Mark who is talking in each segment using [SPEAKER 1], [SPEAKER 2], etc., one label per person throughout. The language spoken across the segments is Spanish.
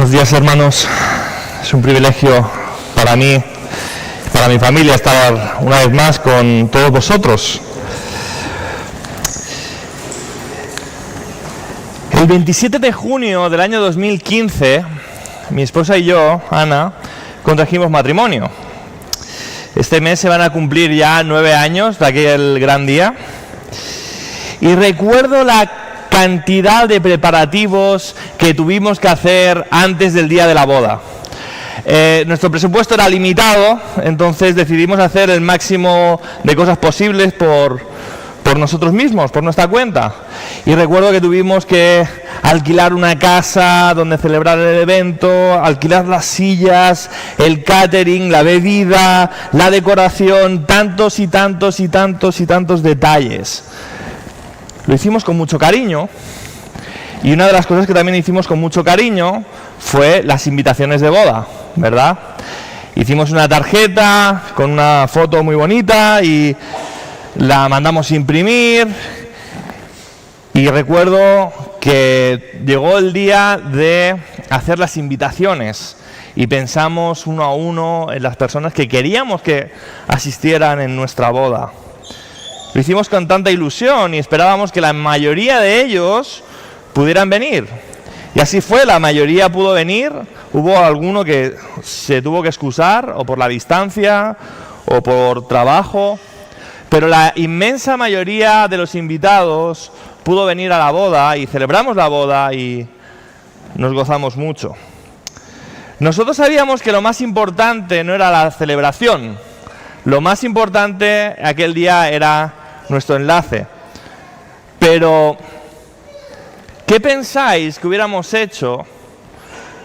[SPEAKER 1] Buenos días, hermanos. Es un privilegio para mí, para mi familia, estar una vez más con todos vosotros. El 27 de junio del año 2015, mi esposa y yo, Ana, contrajimos matrimonio. Este mes se van a cumplir ya 9 años de aquel gran día. Y recuerdo la cantidad de preparativos que tuvimos que hacer antes del día de la boda. Nuestro presupuesto era limitado, entonces decidimos hacer el máximo de cosas posibles por nosotros mismos, por nuestra cuenta. Y recuerdo que tuvimos que alquilar una casa donde celebrar el evento, alquilar las sillas, el catering, la bebida, la decoración, tantos y tantos y tantos y tantos detalles. Lo hicimos con mucho cariño, y una de las cosas que también hicimos con mucho cariño fue las invitaciones de boda, ¿verdad? Hicimos una tarjeta con una foto muy bonita y la mandamos imprimir, y recuerdo que llegó el día de hacer las invitaciones y pensamos uno a uno en las personas que queríamos que asistieran en nuestra boda. Lo hicimos con tanta ilusión y esperábamos que la mayoría de ellos pudieran venir. Y así fue, la mayoría pudo venir. Hubo alguno que se tuvo que excusar, o por la distancia, o por trabajo. Pero la inmensa mayoría de los invitados pudo venir a la boda, y celebramos la boda y nos gozamos mucho. Nosotros sabíamos que lo más importante no era la celebración. Lo más importante aquel día era nuestro enlace. Pero, ¿qué pensáis que hubiéramos hecho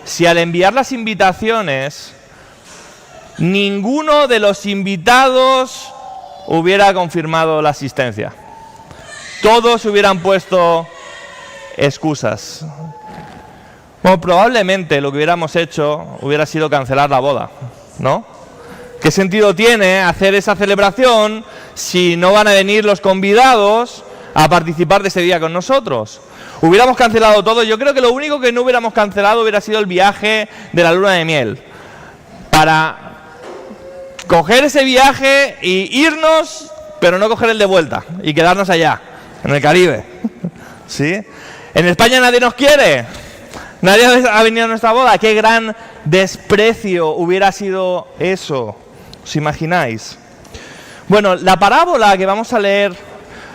[SPEAKER 1] si al enviar las invitaciones ninguno de los invitados hubiera confirmado la asistencia? Todos hubieran puesto excusas. Bueno, probablemente lo que hubiéramos hecho hubiera sido cancelar la boda, ¿no? ¿Qué sentido tiene hacer esa celebración si no van a venir los convidados a participar de ese día con nosotros? Hubiéramos cancelado todo. Yo creo que lo único que no hubiéramos cancelado hubiera sido el viaje de la luna de miel. Para coger ese viaje y irnos, pero no coger el de vuelta y quedarnos allá, en el Caribe. ¿Sí? En España nadie nos quiere. Nadie ha venido a nuestra boda. Qué gran desprecio hubiera sido eso. ¿Os imagináis? Bueno, la parábola que vamos a leer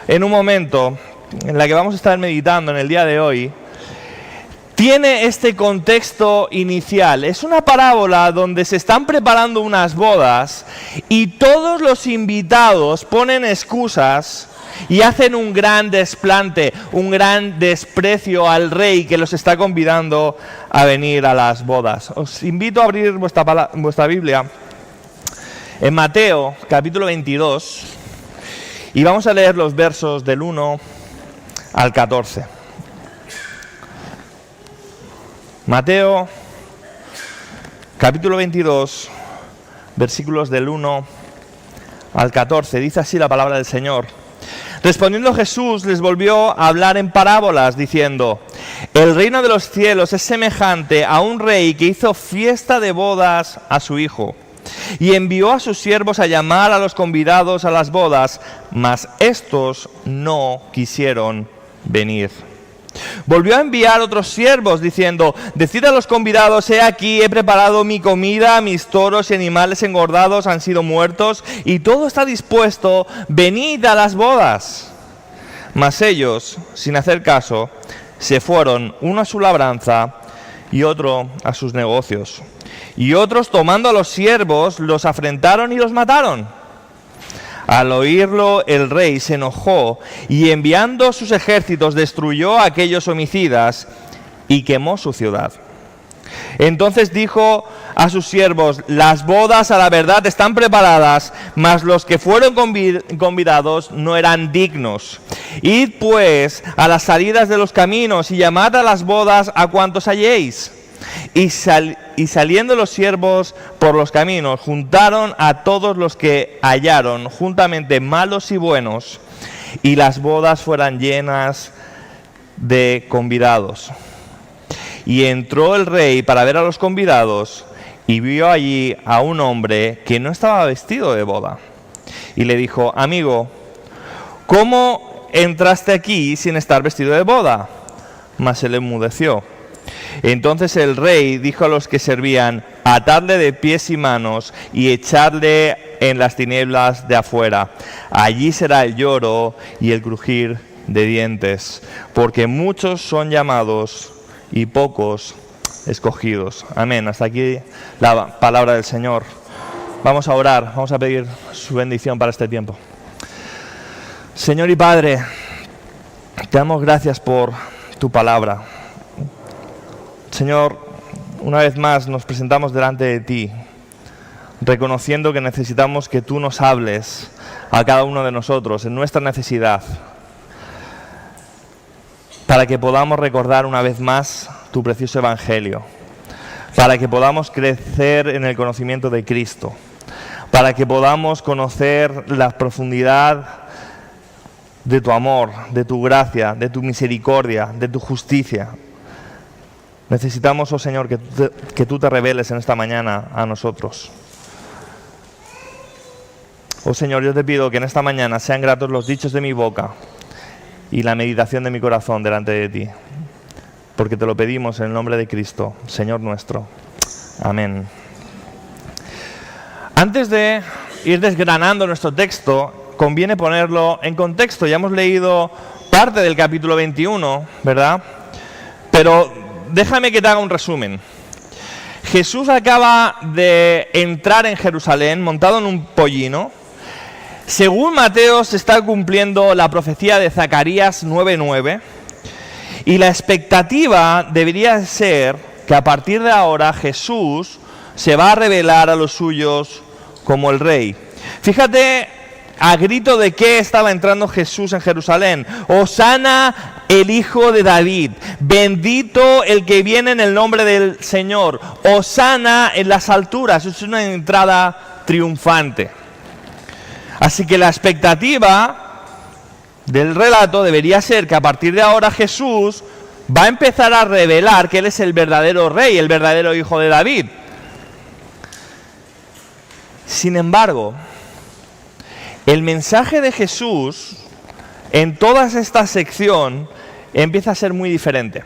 [SPEAKER 1] en un momento, en la que vamos a estar meditando en el día de hoy, tiene este contexto inicial. Es una parábola donde se están preparando unas bodas y todos los invitados ponen excusas y hacen un gran desplante, un gran desprecio al rey que los está convidando a venir a las bodas. Os invito a abrir vuestra Biblia en Mateo, capítulo 22, y vamos a leer los versos del 1 al 14. Mateo, capítulo 22, versículos del 1 al 14. Dice así la palabra del Señor. Respondiendo Jesús les volvió a hablar en parábolas, diciendo: el reino de los cielos es semejante a un rey que hizo fiesta de bodas a su hijo, y envió a sus siervos a llamar a los convidados a las bodas, mas estos no quisieron venir. Volvió a enviar otros siervos, diciendo: decid a los convidados, he aquí, he preparado mi comida, mis toros y animales engordados han sido muertos, y todo está dispuesto, venid a las bodas. Mas ellos, sin hacer caso, se fueron, uno a su labranza y otro a sus negocios. Y otros, tomando a los siervos, los afrentaron y los mataron. Al oírlo, el rey se enojó y, enviando sus ejércitos, destruyó a aquellos homicidas y quemó su ciudad. Entonces dijo a sus siervos: las bodas a la verdad están preparadas, mas los que fueron convidados no eran dignos. Id pues a las salidas de los caminos y llamad a las bodas a cuantos halléis. Y saliendo los siervos por los caminos, juntaron a todos los que hallaron, juntamente malos y buenos, y las bodas fueron llenas de convidados. Y entró el rey para ver a los convidados y vio allí a un hombre que no estaba vestido de boda. Y le dijo: amigo, ¿cómo entraste aquí sin estar vestido de boda? Mas él enmudeció. Entonces el rey dijo a los que servían: atadle de pies y manos y echadle en las tinieblas de afuera. Allí será el lloro y el crujir de dientes, porque muchos son llamados y pocos escogidos. Amén. Hasta aquí la palabra del Señor. Vamos a orar, vamos a pedir su bendición para este tiempo. Señor y Padre, te damos gracias por tu palabra. Señor, una vez más nos presentamos delante de ti, reconociendo que necesitamos que tú nos hables a cada uno de nosotros en nuestra necesidad, para que podamos recordar una vez más tu precioso Evangelio, para que podamos crecer en el conocimiento de Cristo, para que podamos conocer la profundidad de tu amor, de tu gracia, de tu misericordia, de tu justicia. Necesitamos, oh Señor, que tú te reveles en esta mañana a nosotros. Oh Señor, yo te pido que en esta mañana sean gratos los dichos de mi boca y la meditación de mi corazón delante de ti, porque te lo pedimos en el nombre de Cristo, Señor nuestro. Amén. Antes de ir desgranando nuestro texto, conviene ponerlo en contexto. Ya hemos leído parte del capítulo 21, ¿verdad? Pero déjame que te haga un resumen. Jesús acaba de entrar en Jerusalén montado en un pollino. Según Mateo, se está cumpliendo la profecía de Zacarías 9:9, y la expectativa debería ser que a partir de ahora Jesús se va a revelar a los suyos como el Rey. Fíjate a grito de qué estaba entrando Jesús en Jerusalén: Hosana el Hijo de David, bendito el que viene en el nombre del Señor, Hosana en las alturas. Es una entrada triunfante. Así que la expectativa del relato debería ser que a partir de ahora Jesús va a empezar a revelar que Él es el verdadero Rey, el verdadero Hijo de David. Sin embargo, el mensaje de Jesús en toda esta sección empieza a ser muy diferente.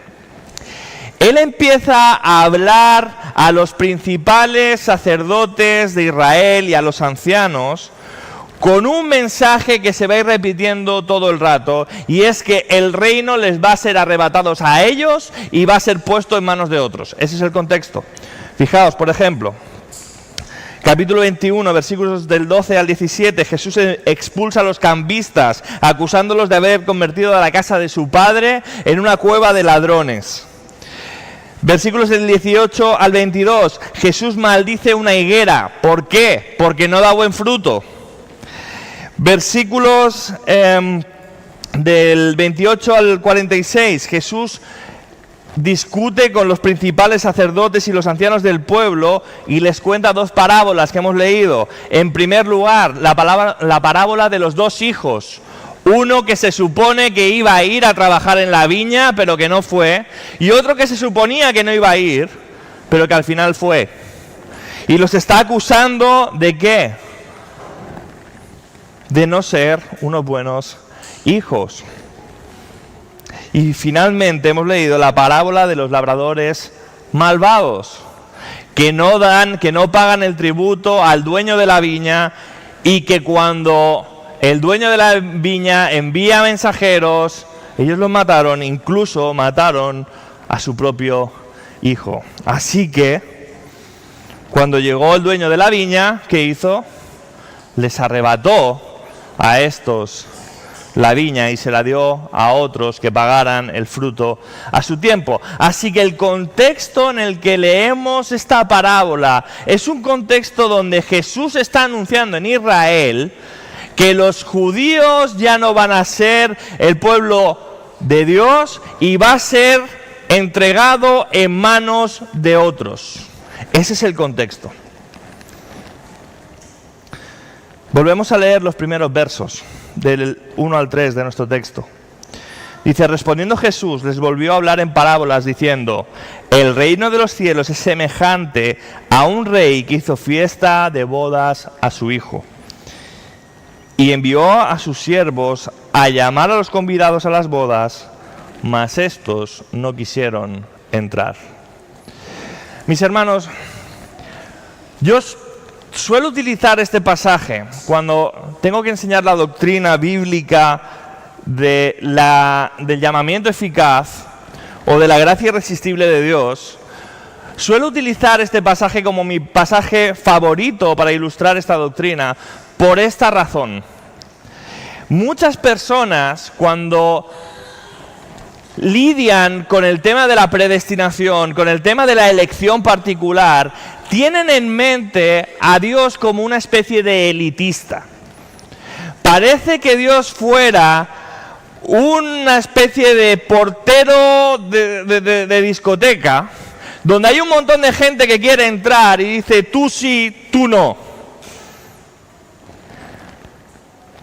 [SPEAKER 1] Él empieza a hablar a los principales sacerdotes de Israel y a los ancianos con un mensaje que se va a ir repitiendo todo el rato, y es que el reino les va a ser arrebatado a ellos y va a ser puesto en manos de otros. Ese es el contexto. Fijaos, por ejemplo, capítulo 21, versículos del 12 al 17, Jesús expulsa a los cambistas, acusándolos de haber convertido a la casa de su padre en una cueva de ladrones. Versículos del 18 al 22, Jesús maldice una higuera. ¿Por qué? Porque no da buen fruto. Versículos del 28 al 46, Jesús discute con los principales sacerdotes y los ancianos del pueblo y les cuenta dos parábolas que hemos leído. En primer lugar, la parábola de los dos hijos. Uno que se supone que iba a ir a trabajar en la viña, pero que no fue. Y otro que se suponía que no iba a ir, pero que al final fue. Y los está acusando ¿de qué? De no ser unos buenos hijos. Y finalmente hemos leído la parábola de los labradores malvados, que no pagan el tributo al dueño de la viña, y que cuando el dueño de la viña envía mensajeros, ellos los mataron, incluso mataron a su propio hijo. Así que, cuando llegó el dueño de la viña, ¿qué hizo? Les arrebató a estos la viña y se la dio a otros que pagaran el fruto a su tiempo. Así que el contexto en el que leemos esta parábola es un contexto donde Jesús está anunciando en Israel que los judíos ya no van a ser el pueblo de Dios y va a ser entregado en manos de otros. Ese es el contexto. Volvemos a leer los primeros versos, del 1 al 3 de nuestro texto. Dice, respondiendo Jesús, les volvió a hablar en parábolas diciendo, el reino de los cielos es semejante a un rey que hizo fiesta de bodas a su hijo. Y envió a sus siervos a llamar a los convidados a las bodas, mas estos no quisieron entrar. Mis hermanos, yo suelo utilizar este pasaje cuando tengo que enseñar la doctrina bíblica del llamamiento eficaz o de la gracia irresistible de Dios. Suelo utilizar este pasaje como mi pasaje favorito para ilustrar esta doctrina por esta razón. Muchas personas, cuando lidian con el tema de la predestinación, con el tema de la elección particular, tienen en mente a Dios como una especie de elitista. Parece que Dios fuera una especie de portero de discoteca, donde hay un montón de gente que quiere entrar y dice, tú sí, tú no.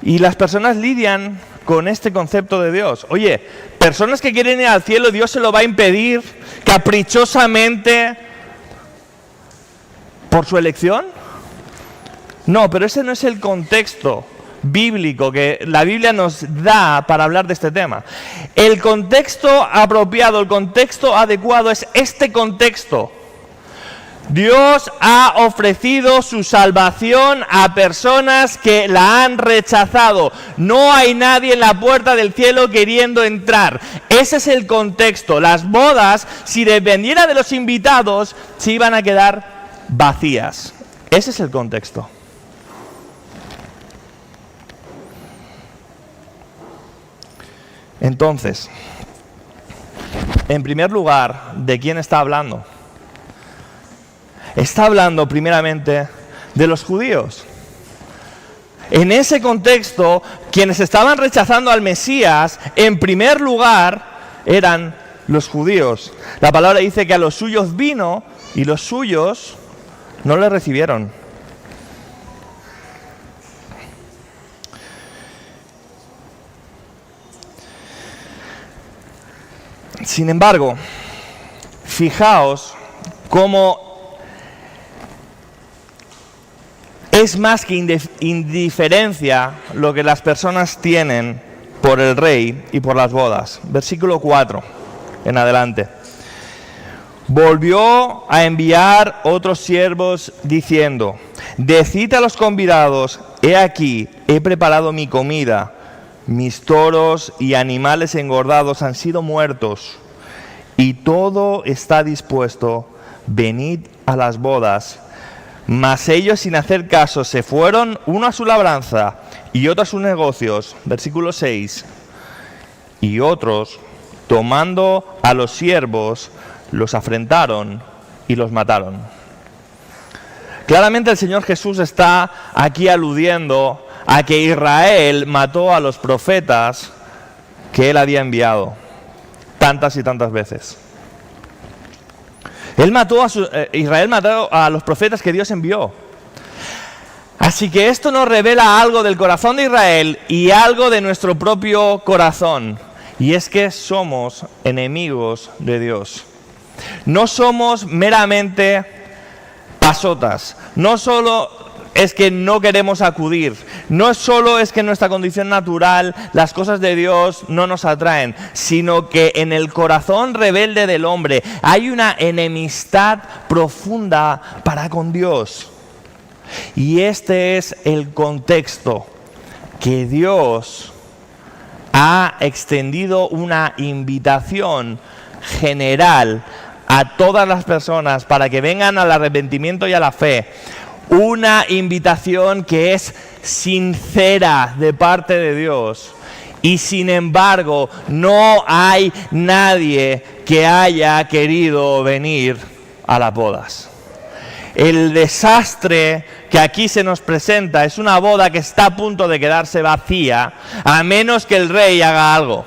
[SPEAKER 1] Y las personas lidian con este concepto de Dios. Oye, personas que quieren ir al cielo, ¿Dios se lo va a impedir caprichosamente por su elección? No, pero ese no es el contexto bíblico que la Biblia nos da para hablar de este tema. El contexto apropiado, el contexto adecuado es este contexto. Dios ha ofrecido su salvación a personas que la han rechazado. No hay nadie en la puerta del cielo queriendo entrar. Ese es el contexto. Las bodas, si dependiera de los invitados, se iban a quedar vacías. Ese es el contexto. Entonces, en primer lugar, ¿de quién está hablando? Está hablando primeramente de los judíos. En ese contexto, quienes estaban rechazando al Mesías, en primer lugar, eran los judíos. La palabra dice que a los suyos vino y los suyos no le recibieron. Sin embargo, fijaos cómo es más que indiferencia lo que las personas tienen por el rey y por las bodas. Versículo 4 en adelante. Volvió a enviar otros siervos diciendo, decid a los convidados, he aquí, he preparado mi comida. Mis toros y animales engordados han sido muertos, y todo está dispuesto. Venid a las bodas. Mas ellos, sin hacer caso, se fueron, uno a su labranza y otro a sus negocios. Versículo 6. Y otros, tomando a los siervos, los afrentaron y los mataron. Claramente el Señor Jesús está aquí aludiendo a que Israel mató a los profetas que él había enviado tantas y tantas veces. Israel mató a los profetas que Dios envió. Así que esto nos revela algo del corazón de Israel y algo de nuestro propio corazón. Y es que somos enemigos de Dios. No somos meramente pasotas. No solo es que no queremos acudir. No solo es que en nuestra condición natural las cosas de Dios no nos atraen, sino que en el corazón rebelde del hombre hay una enemistad profunda para con Dios. Y este es el contexto que Dios ha extendido una invitación general a todas las personas para que vengan al arrepentimiento y a la fe. Una invitación que es sincera de parte de Dios. Y sin embargo, no hay nadie que haya querido venir a las bodas. El desastre que aquí se nos presenta es una boda que está a punto de quedarse vacía, a menos que el rey haga algo.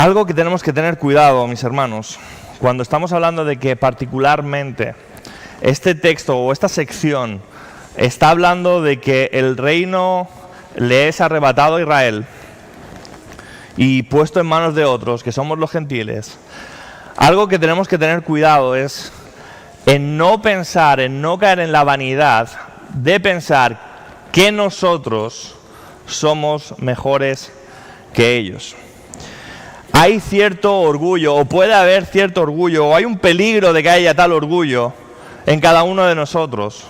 [SPEAKER 1] Algo que tenemos que tener cuidado, mis hermanos, cuando estamos hablando de que particularmente este texto o esta sección está hablando de que el reino le es arrebatado a Israel y puesto en manos de otros, que somos los gentiles. Algo que tenemos que tener cuidado es en no pensar, en no caer en la vanidad de pensar que nosotros somos mejores que ellos. Hay cierto orgullo, o puede haber cierto orgullo, o hay un peligro de que haya tal orgullo en cada uno de nosotros.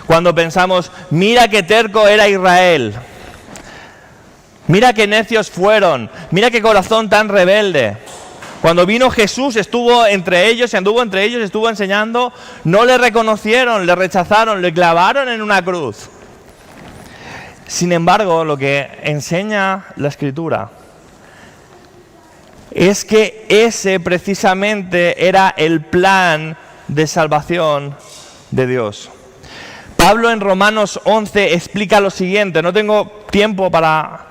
[SPEAKER 1] Cuando pensamos, mira qué terco era Israel, mira qué necios fueron, mira qué corazón tan rebelde. Cuando vino Jesús, estuvo entre ellos y anduvo entre ellos, estuvo enseñando, no le reconocieron, le rechazaron, le clavaron en una cruz. Sin embargo, lo que enseña la Escritura es que ese precisamente era el plan de salvación de Dios. Pablo en Romanos 11 explica lo siguiente, no tengo tiempo para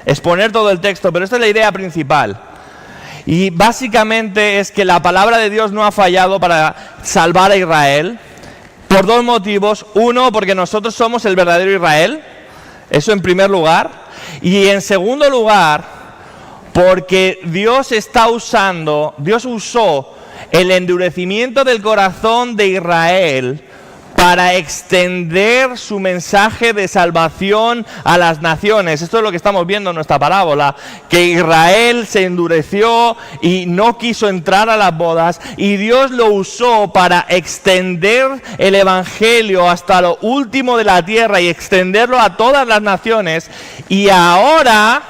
[SPEAKER 1] exponer todo el texto, pero esta es la idea principal. Y básicamente es que la palabra de Dios no ha fallado para salvar a Israel por dos motivos. Uno, porque nosotros somos el verdadero Israel, eso en primer lugar. Y en segundo lugar, porque Dios usó el endurecimiento del corazón de Israel para extender su mensaje de salvación a las naciones. Esto es lo que estamos viendo en nuestra parábola, que Israel se endureció y no quiso entrar a las bodas, y Dios lo usó para extender el evangelio hasta lo último de la tierra y extenderlo a todas las naciones. Y ahora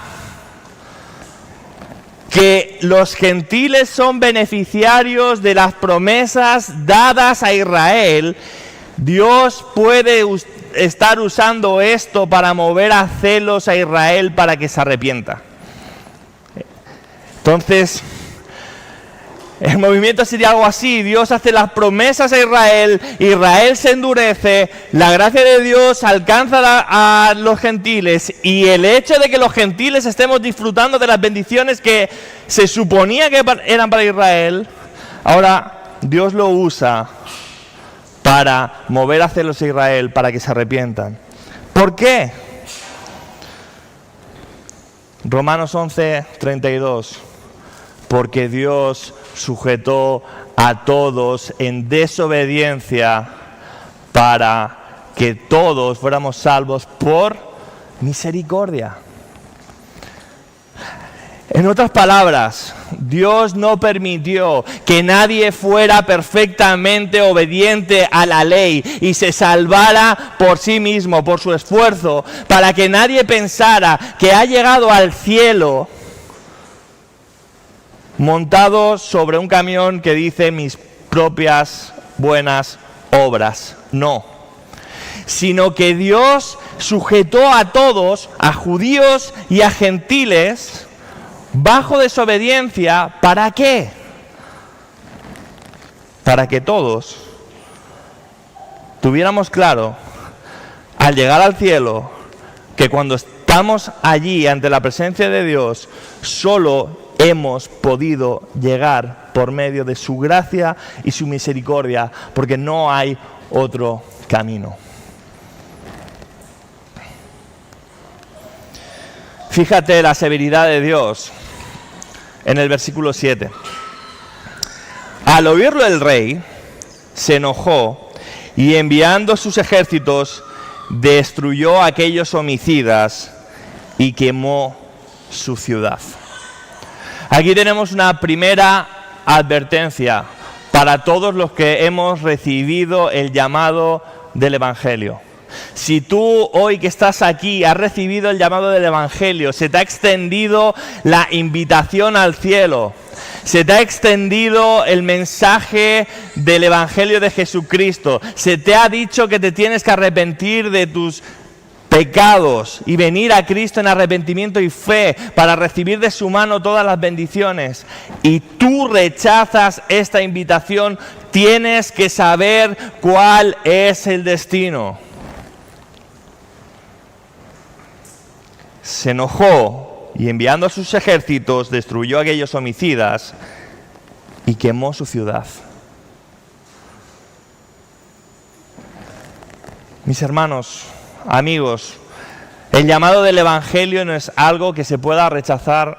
[SPEAKER 1] que los gentiles son beneficiarios de las promesas dadas a Israel, Dios puede estar usando esto para mover a celos a Israel para que se arrepienta. Entonces, el movimiento sería algo así: Dios hace las promesas a Israel, Israel se endurece, la gracia de Dios alcanza a los gentiles, y el hecho de que los gentiles estemos disfrutando de las bendiciones que se suponía que eran para Israel, ahora Dios lo usa para mover a celos a Israel para que se arrepientan. ¿Por qué? Romanos 11:32. Porque Dios sujetó a todos en desobediencia para que todos fuéramos salvos por misericordia. En otras palabras, Dios no permitió que nadie fuera perfectamente obediente a la ley y se salvara por sí mismo, por su esfuerzo, para que nadie pensara que ha llegado al cielo montado sobre un camión que dice mis propias buenas obras. No. Sino que Dios sujetó a todos, a judíos y a gentiles, bajo desobediencia. ¿Para qué? Para que todos tuviéramos claro, al llegar al cielo, que cuando estamos allí ante la presencia de Dios, solo hemos podido llegar por medio de su gracia y su misericordia, porque no hay otro camino. Fíjate la severidad de Dios en el versículo 7. Al oírlo el rey se enojó y enviando sus ejércitos destruyó a aquellos homicidas y quemó su ciudad. Aquí tenemos una primera advertencia para todos los que hemos recibido el llamado del Evangelio. Si tú hoy que estás aquí has recibido el llamado del Evangelio, se te ha extendido la invitación al cielo, se te ha extendido el mensaje del Evangelio de Jesucristo, se te ha dicho que te tienes que arrepentir de tus pecados y venir a Cristo en arrepentimiento y fe para recibir de su mano todas las bendiciones, y tú rechazas esta invitación, tienes que saber cuál es el destino. Se enojó y enviando a sus ejércitos destruyó a aquellos homicidas y quemó su ciudad. Mis hermanos, amigos, el llamado del Evangelio no es algo que se pueda rechazar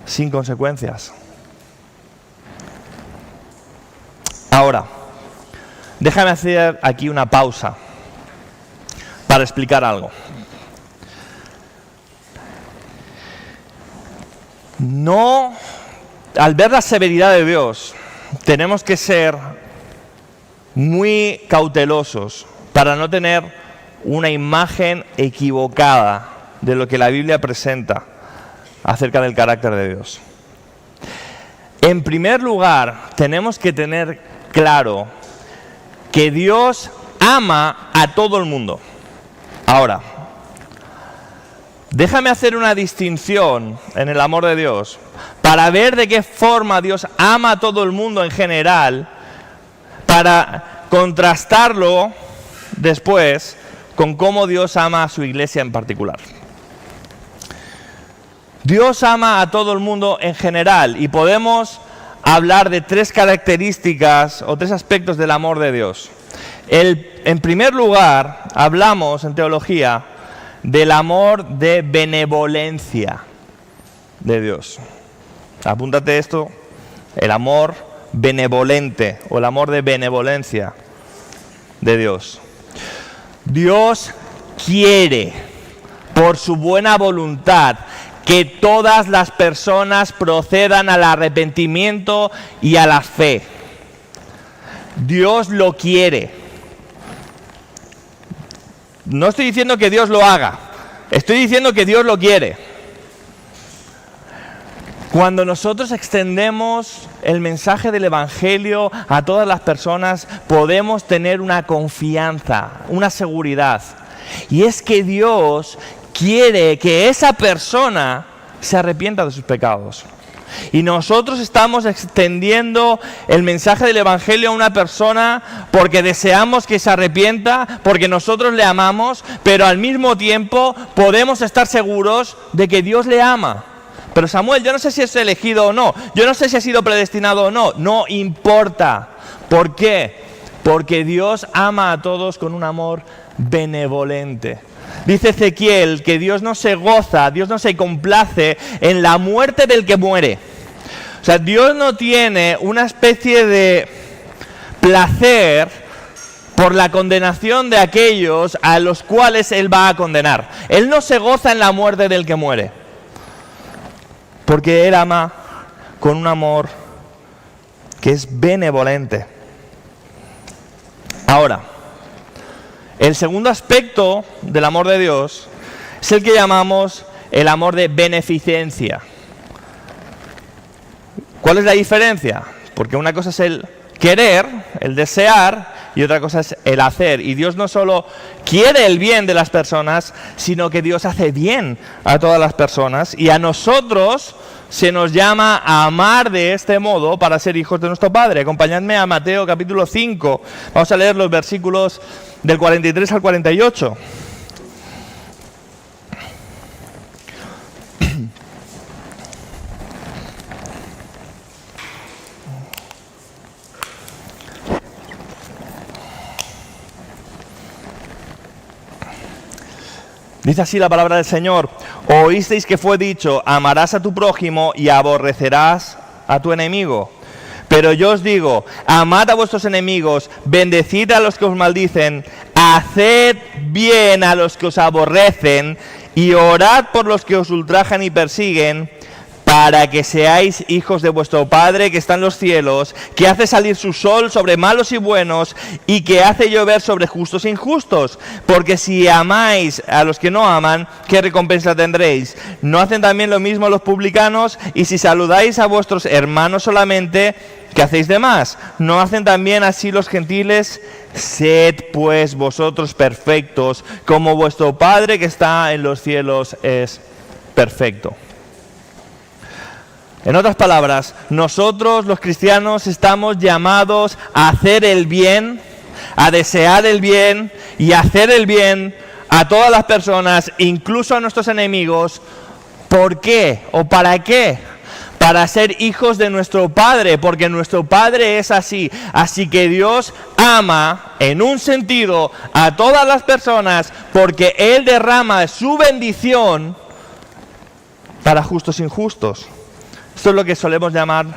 [SPEAKER 1] sin consecuencias. Ahora, déjame hacer aquí una pausa para explicar algo. No, al ver la severidad de Dios, tenemos que ser muy cautelosos para no tener una imagen equivocada de lo que la Biblia presenta acerca del carácter de Dios. En primer lugar, tenemos que tener claro que Dios ama a todo el mundo. Ahora, déjame hacer una distinción en el amor de Dios para ver de qué forma Dios ama a todo el mundo en general, para contrastarlo después con cómo Dios ama a su iglesia en particular. Dios ama a todo el mundo en general y podemos hablar de tres características o tres aspectos del amor de Dios. En primer lugar, hablamos en teología del amor de benevolencia de Dios. Apúntate esto, el amor benevolente o el amor de benevolencia de Dios. Dios quiere, por su buena voluntad, que todas las personas procedan al arrepentimiento y a la fe. Dios lo quiere. No estoy diciendo que Dios lo haga, estoy diciendo que Dios lo quiere. Cuando nosotros extendemos el mensaje del Evangelio a todas las personas, podemos tener una confianza, una seguridad. Y es que Dios quiere que esa persona se arrepienta de sus pecados. Y nosotros estamos extendiendo el mensaje del Evangelio a una persona porque deseamos que se arrepienta, porque nosotros le amamos, pero al mismo tiempo podemos estar seguros de que Dios le ama. Pero Samuel, yo no sé si es elegido o no, yo no sé si ha sido predestinado o no, no importa. ¿Por qué? Porque Dios ama a todos con un amor benevolente. Dice Ezequiel que Dios no se goza, Dios no se complace en la muerte del que muere. O sea, Dios no tiene una especie de placer por la condenación de aquellos a los cuales Él va a condenar. Él no se goza en la muerte del que muere, porque Él ama con un amor que es benevolente. Ahora, el segundo aspecto del amor de Dios es el que llamamos el amor de beneficencia. ¿Cuál es la diferencia? Porque una cosa es el querer, el desear, y otra cosa es el hacer. Y Dios no solo quiere el bien de las personas, sino que Dios hace bien a todas las personas. Y a nosotros se nos llama a amar de este modo para ser hijos de nuestro Padre. Acompañadme a Mateo capítulo 5. Vamos a leer los versículos del 43 al 48. Dice así la palabra del Señor: oísteis que fue dicho, amarás a tu prójimo y aborrecerás a tu enemigo. Pero yo os digo, amad a vuestros enemigos, bendecid a los que os maldicen, haced bien a los que os aborrecen y orad por los que os ultrajan y persiguen, para que seáis hijos de vuestro Padre que está en los cielos, que hace salir su sol sobre malos y buenos y que hace llover sobre justos e injustos. Porque si amáis a los que no aman, ¿qué recompensa tendréis? ¿No hacen también lo mismo los publicanos? Y si saludáis a vuestros hermanos solamente, ¿qué hacéis de más? ¿No hacen también así los gentiles? Sed pues vosotros perfectos, como vuestro Padre que está en los cielos es perfecto. En otras palabras, nosotros los cristianos estamos llamados a hacer el bien, a desear el bien y a hacer el bien a todas las personas, incluso a nuestros enemigos. ¿Por qué? ¿O para qué? Para ser hijos de nuestro Padre, porque nuestro Padre es así. Así que Dios ama, en un sentido, a todas las personas, porque Él derrama su bendición para justos e injustos. Esto es lo que solemos llamar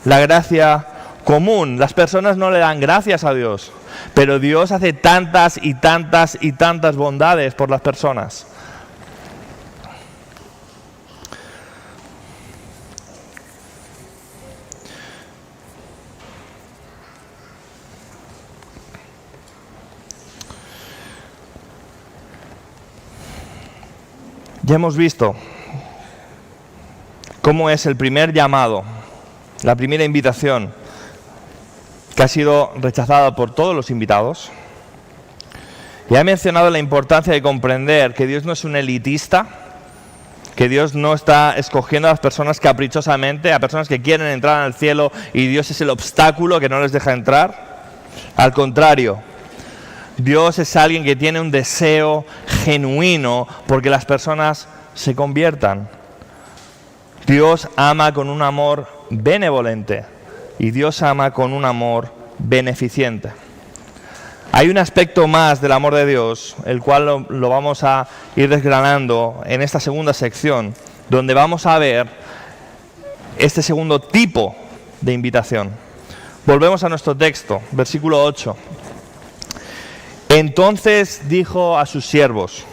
[SPEAKER 1] la gracia común. Las personas no le dan gracias a Dios, pero Dios hace tantas y tantas y tantas bondades por las personas. Ya hemos visto cómo es el primer llamado, la primera invitación, que ha sido rechazada por todos los invitados. Ya he mencionado la importancia de comprender que Dios no es un elitista, que Dios no está escogiendo a las personas caprichosamente, a personas que quieren entrar al cielo y Dios es el obstáculo que no les deja entrar. Al contrario, Dios es alguien que tiene un deseo genuino porque las personas se conviertan. Dios ama con un amor benevolente y Dios ama con un amor beneficente. Hay un aspecto más del amor de Dios, el cual lo vamos a ir desgranando en esta segunda sección, donde vamos a ver este segundo tipo de invitación. Volvemos a nuestro texto, versículo 8. Entonces dijo a sus siervos: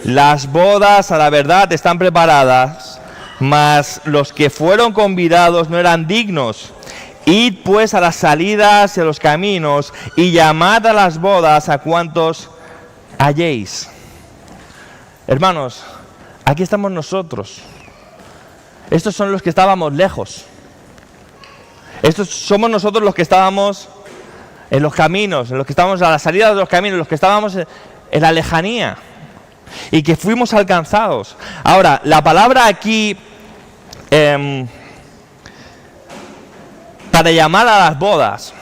[SPEAKER 1] las bodas a la verdad están preparadas, mas los que fueron convidados no eran dignos. Id pues a las salidas y a los caminos y llamad a las bodas a cuantos halléis. Hermanos, aquí estamos nosotros. Estos son los que estábamos lejos. Estos somos nosotros los que estábamos en los caminos, en los que estábamos a la salida de los caminos, los que estábamos en la lejanía y que fuimos alcanzados. Ahora, la palabra aquí para llamar a las bodas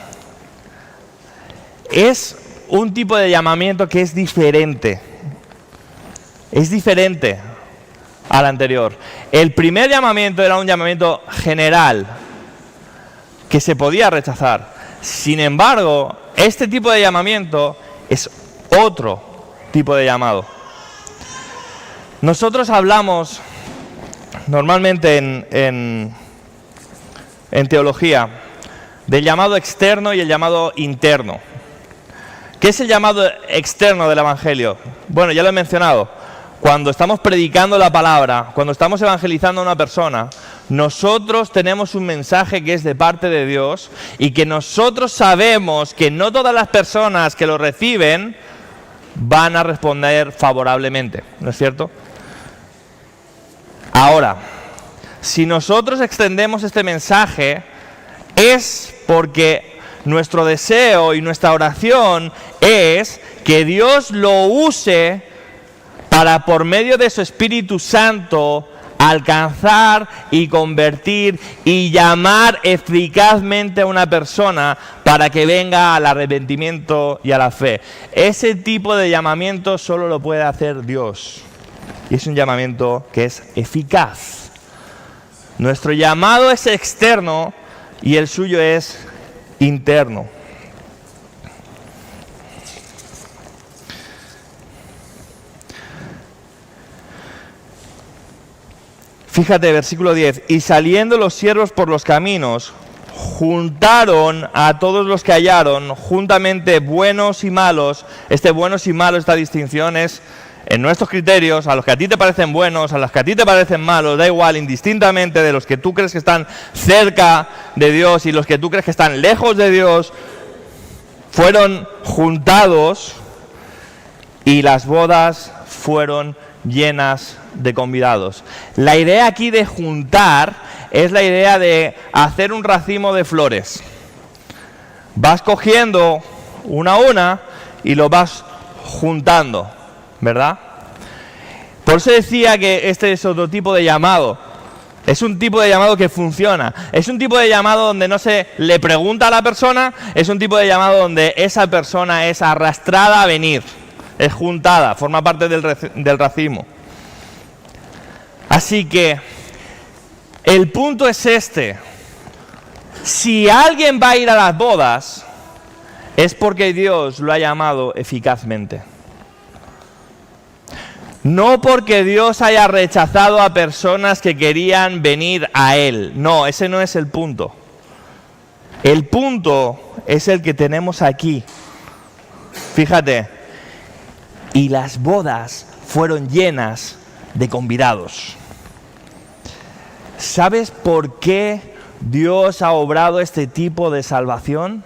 [SPEAKER 1] es un tipo de llamamiento que es diferente. Es diferente al anterior. El primer llamamiento era un llamamiento general que se podía rechazar. Sin embargo, este tipo de llamamiento es otro tipo de llamado. Nosotros hablamos normalmente en teología del llamado externo y el llamado interno. ¿Qué es el llamado externo del Evangelio? Bueno, ya lo he mencionado. Cuando estamos predicando la palabra, cuando estamos evangelizando a una persona, nosotros tenemos un mensaje que es de parte de Dios y que nosotros sabemos que no todas las personas que lo reciben van a responder favorablemente, ¿no es cierto? Ahora, si nosotros extendemos este mensaje es porque nuestro deseo y nuestra oración es que Dios lo use para, por medio de su Espíritu Santo, alcanzar y convertir y llamar eficazmente a una persona para que venga al arrepentimiento y a la fe. Ese tipo de llamamiento solo lo puede hacer Dios. Y es un llamamiento que es eficaz. Nuestro llamado es externo y el suyo es interno. Fíjate, versículo 10. Y saliendo los siervos por los caminos, juntaron a todos los que hallaron, juntamente buenos y malos. Este buenos y malos, esta distinción es en nuestros criterios, a los que a ti te parecen buenos, a los que a ti te parecen malos, da igual, indistintamente de los que tú crees que están cerca de Dios y los que tú crees que están lejos de Dios, fueron juntados y las bodas fueron llenas de convidados. La idea aquí de juntar es la idea de hacer un racimo de flores. Vas cogiendo una a una y lo vas juntando, ¿verdad? Por eso decía que este es otro tipo de llamado. Es un tipo de llamado que funciona. Es un tipo de llamado donde no se le pregunta a la persona, es un tipo de llamado donde esa persona es arrastrada a venir. es juntada, forma parte del racimo. Así que el punto es este: si alguien va a ir a las bodas, es porque Dios lo ha llamado eficazmente. No porque Dios haya rechazado a personas que querían venir a Él. No, ese no es el punto. El punto es el que tenemos aquí. Fíjate, y las bodas fueron llenas de convidados. ¿Sabes por qué Dios ha obrado este tipo de salvación?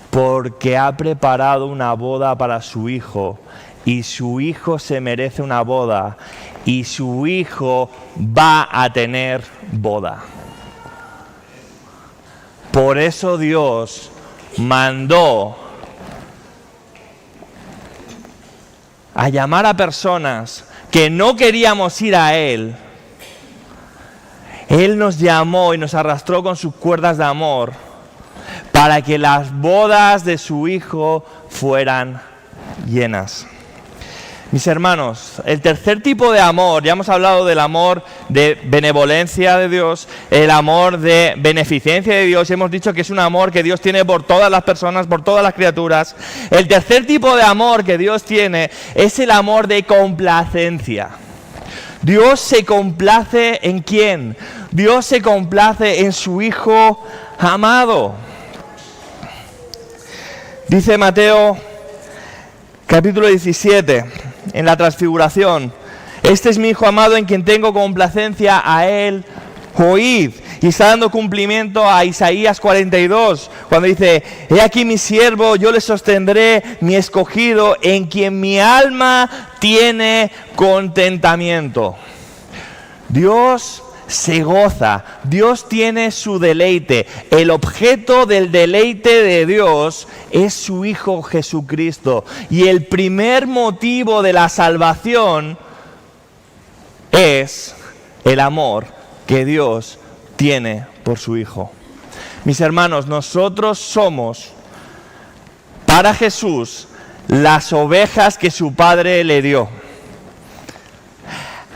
[SPEAKER 1] Porque ha preparado una boda para su Hijo. Y su Hijo se merece una boda. Y su Hijo va a tener boda. Por eso Dios mandó a llamar a personas que no queríamos ir a Él. Él nos llamó y nos arrastró con sus cuerdas de amor para que las bodas de su Hijo fueran llenas. Mis hermanos, el tercer tipo de amor, ya hemos hablado del amor de benevolencia de Dios, el amor de beneficencia de Dios, hemos dicho que es un amor que Dios tiene por todas las personas, por todas las criaturas. El tercer tipo de amor que Dios tiene es el amor de complacencia. Dios se complace ¿en quién? Dios se complace en su Hijo amado. Dice Mateo capítulo 17, en la transfiguración: este es mi Hijo amado en quien tengo complacencia, a Él oíd. Y está dando cumplimiento a Isaías 42, cuando dice: he aquí mi siervo, yo le sostendré, mi escogido, en quien mi alma tiene contentamiento. Dios se goza, Dios tiene su deleite. El objeto del deleite de Dios es su Hijo Jesucristo. Y el primer motivo de la salvación es el amor que Dios tiene por su Hijo. Mis hermanos, nosotros somos para Jesús las ovejas que su Padre le dio.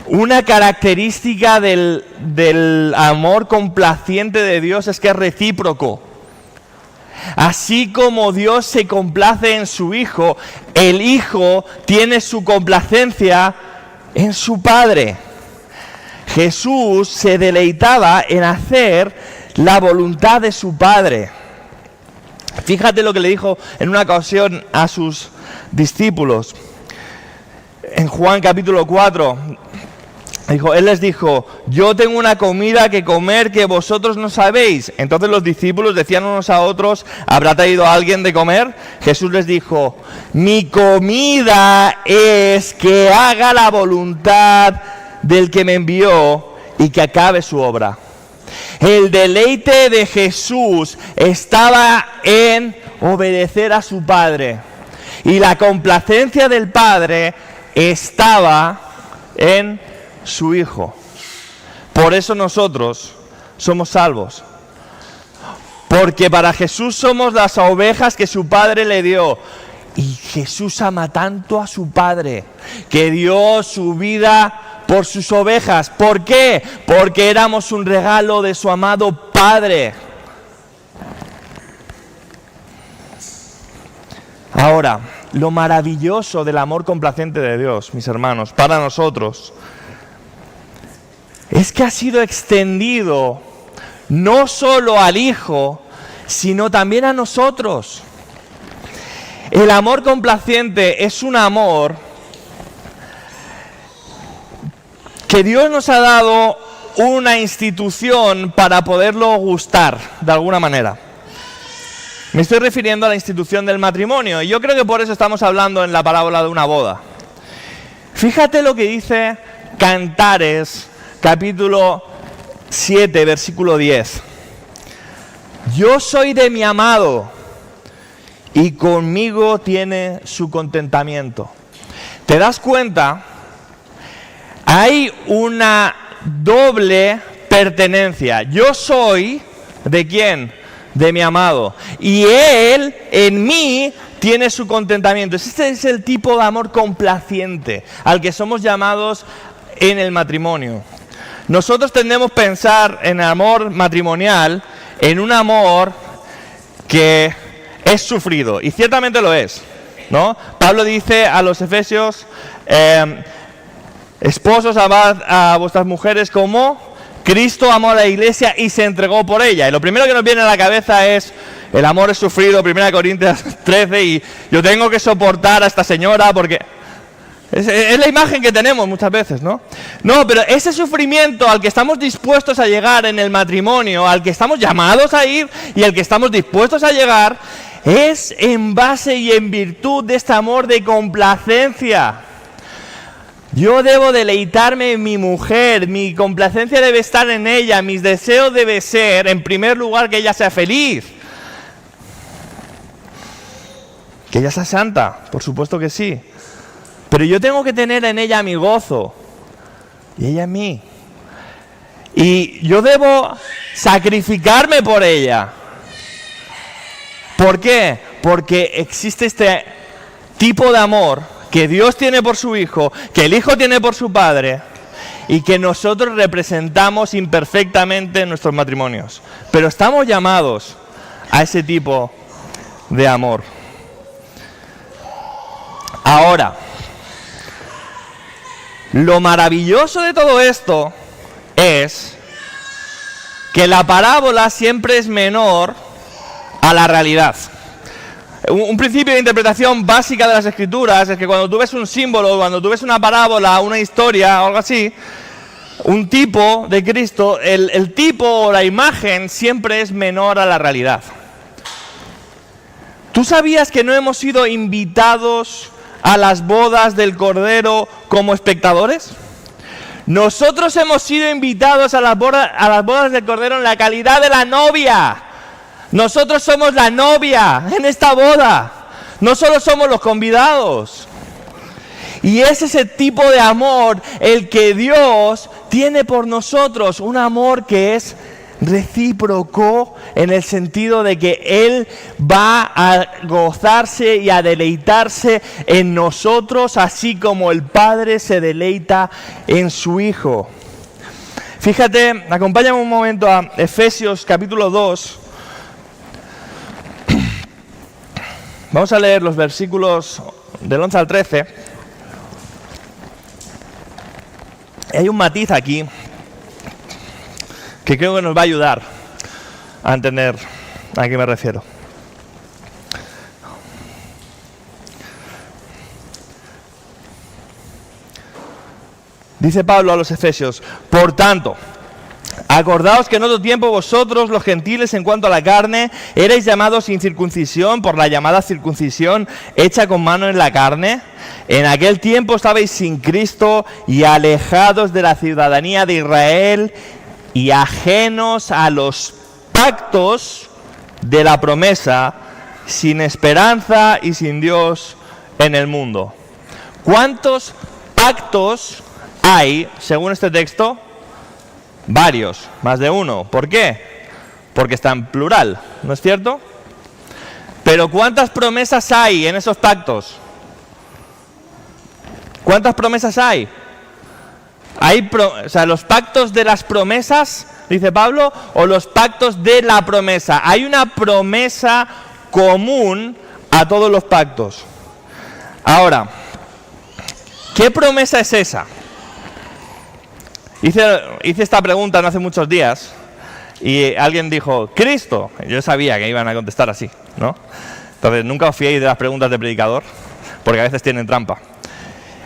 [SPEAKER 1] Una característica del amor complaciente de Dios es que es recíproco. Así como Dios se complace en su Hijo, el Hijo tiene su complacencia en su Padre. Jesús se deleitaba en hacer la voluntad de su Padre. Fíjate lo que le dijo en una ocasión a sus discípulos. En Juan capítulo 4, él les dijo: yo tengo una comida que comer que vosotros no sabéis. Entonces los discípulos decían unos a otros: ¿habrá traído a alguien de comer? Jesús les dijo: mi comida es que haga la voluntad del que me envió y que acabe su obra. El deleite de Jesús estaba en obedecer a su Padre, y la complacencia del Padre estaba en su Hijo. Por eso nosotros somos salvos, porque para Jesús somos las ovejas que su Padre le dio. Y Jesús ama tanto a su Padre que dio su vida por sus ovejas. ¿Por qué? Porque éramos un regalo de su amado Padre. Ahora, lo maravilloso del amor complaciente de Dios, mis hermanos, para nosotros, es que ha sido extendido no solo al Hijo, sino también a nosotros. El amor complaciente es un amor que Dios nos ha dado una institución para poderlo gustar de alguna manera. Me estoy refiriendo a la institución del matrimonio, y yo creo que por eso estamos hablando en la parábola de una boda. Fíjate lo que dice Cantares, capítulo 7, versículo 10. Yo soy de mi amado, y conmigo tiene su contentamiento. ¿Te das cuenta? Hay una doble pertenencia. Yo soy, ¿de quién? De mi amado. Y Él en mí tiene su contentamiento. Este es el tipo de amor complaciente al que somos llamados en el matrimonio. Nosotros tendemos a pensar en el amor matrimonial, en un amor que es sufrido, y ciertamente lo es, ¿no? Pablo dice a los efesios, esposos, amad a vuestras mujeres como Cristo amó a la iglesia y se entregó por ella. Y lo primero que nos viene a la cabeza es, el amor es sufrido, 1 Corintios 13, y yo tengo que soportar a esta señora porque... Es la imagen que tenemos muchas veces, ¿no? No, pero ese sufrimiento al que estamos dispuestos a llegar en el matrimonio, al que estamos llamados a ir y al que estamos dispuestos a llegar, es en base y en virtud de este amor de complacencia. Yo debo deleitarme en mi mujer, mi complacencia debe estar en ella, mis deseos deben ser, en primer lugar, que ella sea feliz. Que ella sea santa, por supuesto que sí. Pero yo tengo que tener en ella mi gozo y ella en mí. Y yo debo sacrificarme por ella. ¿Por qué? Porque existe este tipo de amor que Dios tiene por su Hijo, que el Hijo tiene por su Padre y que nosotros representamos imperfectamente en nuestros matrimonios. Pero estamos llamados a ese tipo de amor. Ahora, lo maravilloso de todo esto es que la parábola siempre es menor a la realidad. Un principio de interpretación básica de las Escrituras es que cuando tú ves un símbolo, cuando tú ves una parábola, una historia o algo así, un tipo de Cristo, el tipo o la imagen siempre es menor a la realidad. ¿Tú sabías que no hemos sido invitados a las bodas del Cordero como espectadores? Nosotros hemos sido invitados a las bodas del Cordero en la calidad de la novia. Nosotros somos la novia en esta boda. No solo somos los convidados. Y es ese tipo de amor el que Dios tiene por nosotros. Un amor que es recíproco en el sentido de que Él va a gozarse y a deleitarse en nosotros, así como el Padre se deleita en su Hijo. Fíjate, acompáñame un momento a Efesios capítulo 2. Vamos a leer los versículos del 11 al 13. Hay un matiz aquí que creo que nos va a ayudar a entender a qué me refiero. Dice Pablo a los Efesios: por tanto, acordaos que en otro tiempo vosotros, los gentiles, en cuanto a la carne, erais llamados sin circuncisión por la llamada circuncisión hecha con mano en la carne. En aquel tiempo estabais sin Cristo y alejados de la ciudadanía de Israel y ajenos a los pactos de la promesa, sin esperanza y sin Dios en el mundo. ¿Cuántos pactos hay, según este texto? Varios, más de uno. ¿Por qué? Porque está en plural, ¿no es cierto? Pero ¿cuántas promesas hay en esos pactos? ¿Cuántas promesas hay? Los pactos de las promesas, dice Pablo, o los pactos de la promesa. Hay una promesa común a todos los pactos. Ahora, ¿qué promesa es esa? Hice esta pregunta no hace muchos días y alguien dijo, Cristo. Yo sabía que iban a contestar así, ¿no? Entonces nunca os fiéis de las preguntas de predicador, porque a veces tienen trampa.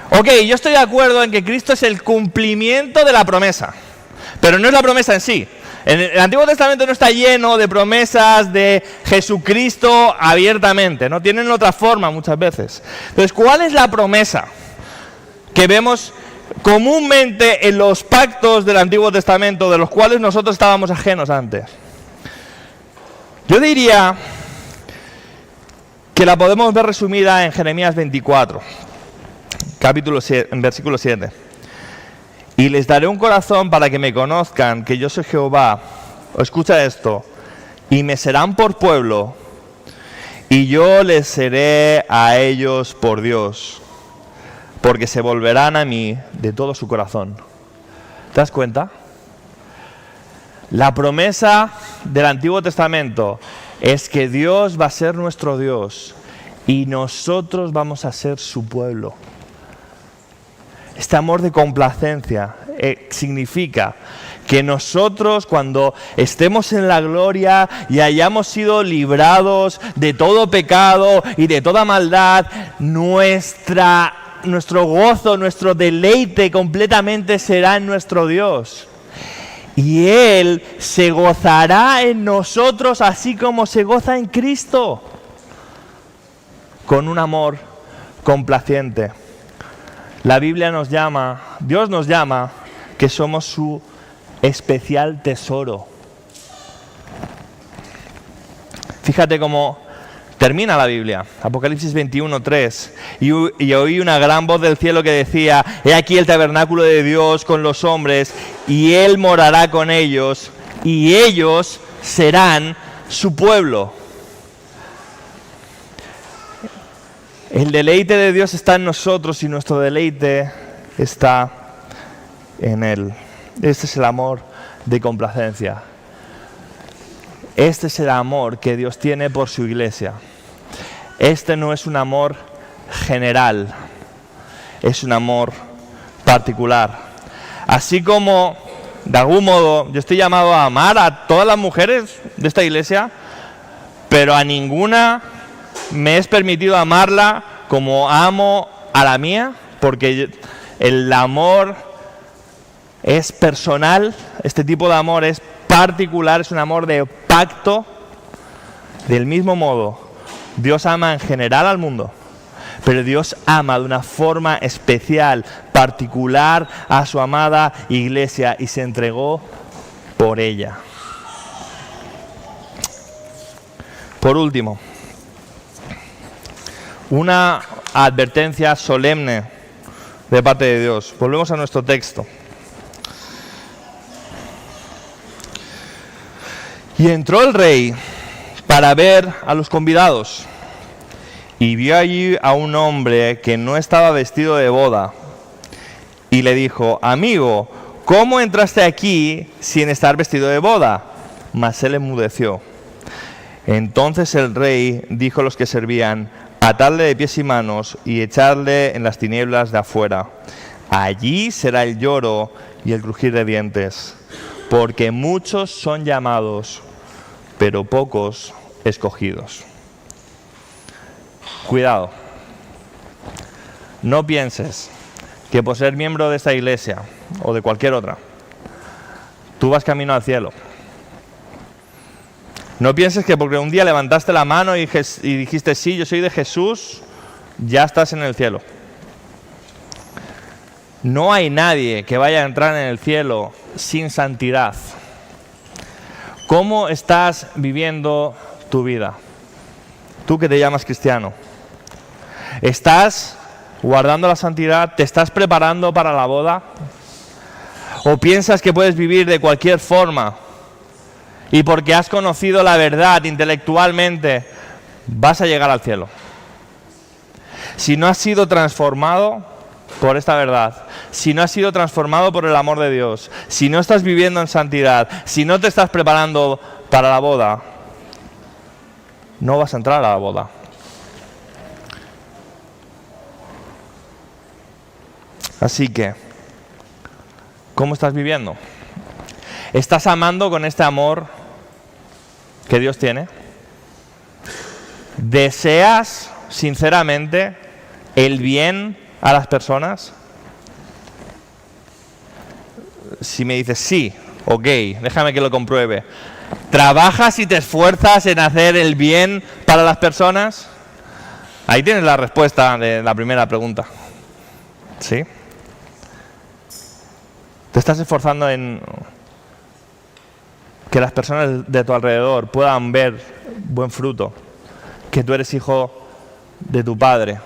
[SPEAKER 1] Ok, yo estoy de acuerdo en que Cristo es el cumplimiento de la promesa, pero no es la promesa en sí. El Antiguo Testamento no está lleno de promesas de Jesucristo abiertamente, no tienen otra forma muchas veces. Entonces, ¿cuál es la promesa que vemos comúnmente en los pactos del Antiguo Testamento, de los cuales nosotros estábamos ajenos antes? Yo diría que la podemos ver resumida en Jeremías 24, capítulo 7, en versículo 7. Y les daré un corazón para que me conozcan, que yo soy Jehová. O escucha esto: y me serán por pueblo, y yo les seré a ellos por Dios, porque se volverán a mí de todo su corazón. ¿Te das cuenta? La promesa del Antiguo Testamento es que Dios va a ser nuestro Dios y nosotros vamos a ser su pueblo. Este amor de complacencia significa que nosotros, cuando estemos en la gloria y hayamos sido librados de todo pecado y de toda maldad, nuestro gozo, nuestro deleite completamente será en nuestro Dios. Y Él se gozará en nosotros así como se goza en Cristo, con un amor complaciente. La Biblia nos llama, Dios nos llama, que somos su especial tesoro. Fíjate cómo termina la Biblia, Apocalipsis 21:3, y oí una gran voz del cielo que decía: he aquí el tabernáculo de Dios con los hombres, y Él morará con ellos, y ellos serán su pueblo. El deleite de Dios está en nosotros y nuestro deleite está en Él. Este es el amor de complacencia. Este es el amor que Dios tiene por su iglesia. Este no es un amor general, es un amor particular. Así como, de algún modo, yo estoy llamado a amar a todas las mujeres de esta iglesia, pero a ninguna me es permitido amarla como amo a la mía, porque el amor es personal, este tipo de amor es particular, es un amor de pacto. Del mismo modo, Dios ama en general al mundo, pero Dios ama de una forma especial, particular a su amada iglesia y se entregó por ella. Por último, una advertencia solemne de parte de Dios. Volvemos a nuestro texto. Y entró el rey para ver a los convidados, y vio allí a un hombre que no estaba vestido de boda, y le dijo: amigo, ¿cómo entraste aquí sin estar vestido de boda? Mas él enmudeció. Entonces el rey dijo a los que servían: atadle de pies y manos y echadle en las tinieblas de afuera. Allí será el lloro y el crujir de dientes, porque muchos son llamados, pero pocos escogidos. Cuidado. No pienses que por ser miembro de esta iglesia o de cualquier otra, tú vas camino al cielo. No pienses que porque un día levantaste la mano y dijiste: sí, yo soy de Jesús, ya estás en el cielo. No hay nadie que vaya a entrar en el cielo sin santidad. ¿Cómo estás viviendo tu vida? Tú que te llamas cristiano. ¿Estás guardando la santidad? ¿Te estás preparando para la boda? ¿O piensas que puedes vivir de cualquier forma y porque has conocido la verdad intelectualmente vas a llegar al cielo? Si no has sido transformado por esta verdad, si no has sido transformado por el amor de Dios, si no estás viviendo en santidad, si no te estás preparando para la boda, no vas a entrar a la boda. Así que, ¿cómo estás viviendo? ¿Estás amando con este amor que Dios tiene? ¿Deseas sinceramente el bien a las personas? Si me dices sí, ok, déjame que lo compruebe. ¿Trabajas y te esfuerzas en hacer el bien para las personas? Ahí tienes la respuesta de la primera pregunta. ¿Sí? ¿Te estás esforzando en que las personas de tu alrededor puedan ver buen fruto? Que tú eres hijo de tu Padre.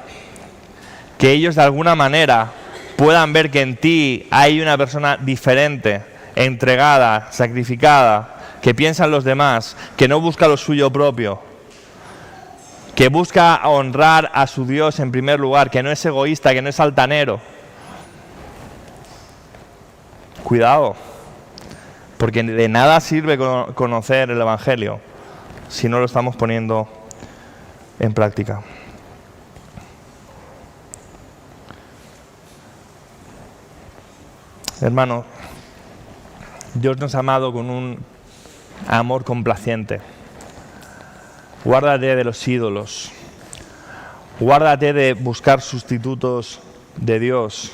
[SPEAKER 1] Que ellos de alguna manera puedan ver que en ti hay una persona diferente, entregada, sacrificada, que piensa en los demás, que no busca lo suyo propio. que busca honrar a su Dios en primer lugar, que no es egoísta, que no es altanero. Cuidado, porque de nada sirve conocer el Evangelio si no lo estamos poniendo en práctica. Hermano, Dios nos ha amado con un amor complaciente. Guárdate de los ídolos. Guárdate de buscar sustitutos de Dios.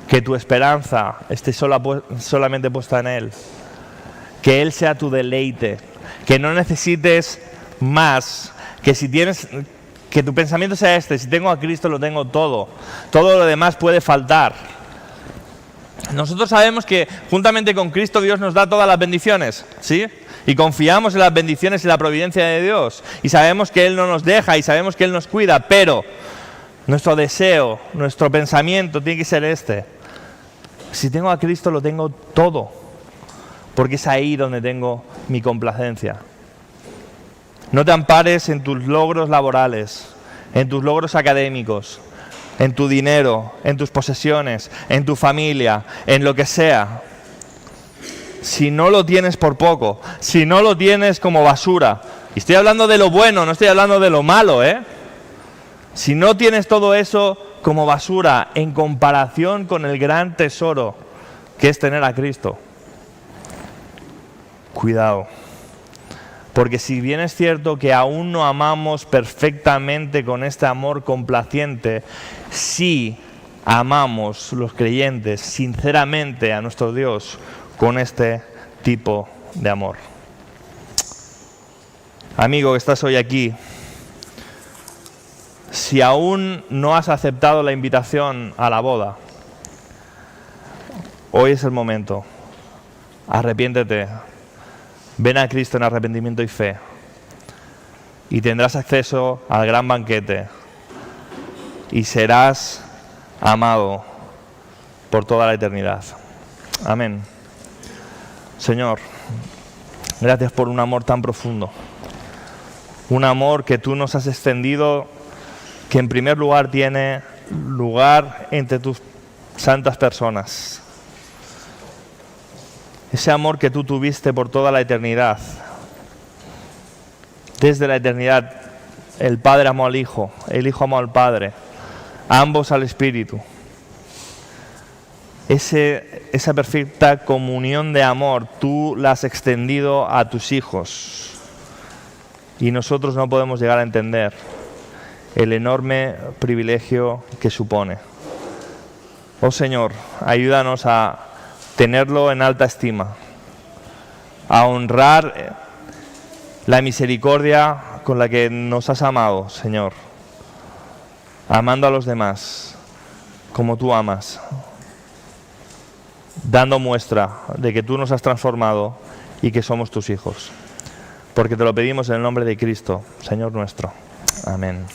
[SPEAKER 1] Que tu esperanza esté solamente puesta en Él. Que Él sea tu deleite. Que no necesites más. Que tu pensamiento sea este: si tengo a Cristo lo tengo todo. Todo lo demás puede faltar. Nosotros sabemos que juntamente con Cristo Dios nos da todas las bendiciones, ¿sí? Y confiamos en las bendiciones y la providencia de Dios. Y sabemos que Él no nos deja y sabemos que Él nos cuida, pero nuestro deseo, nuestro pensamiento tiene que ser este: si tengo a Cristo lo tengo todo, porque es ahí donde tengo mi complacencia. No te ampares en tus logros laborales, en tus logros académicos, en tu dinero, en tus posesiones, en tu familia, en lo que sea. Si no lo tienes por poco, si no lo tienes como basura, y estoy hablando de lo bueno, no estoy hablando de lo malo, si no tienes todo eso como basura en comparación con el gran tesoro que es tener a Cristo, cuidado. Porque si bien es cierto que aún no amamos perfectamente con este amor complaciente, sí amamos los creyentes sinceramente a nuestro Dios con este tipo de amor. Amigo que estás hoy aquí, si aún no has aceptado la invitación a la boda, hoy es el momento. Arrepiéntete. Ven a Cristo en arrepentimiento y fe y tendrás acceso al gran banquete y serás amado por toda la eternidad. Amén. Señor, gracias por un amor tan profundo, un amor que tú nos has extendido, que en primer lugar tiene lugar entre tus santas personas. Ese amor que tú tuviste por toda la eternidad. Desde la eternidad, el Padre amó al Hijo, el Hijo amó al Padre, ambos al Espíritu. Esa perfecta comunión de amor, tú la has extendido a tus hijos. Y nosotros no podemos llegar a entender el enorme privilegio que supone. Oh Señor, ayúdanos a tenerlo en alta estima, a honrar la misericordia con la que nos has amado, Señor, amando a los demás como tú amas, dando muestra de que tú nos has transformado y que somos tus hijos. Porque te lo pedimos en el nombre de Cristo, Señor nuestro. Amén.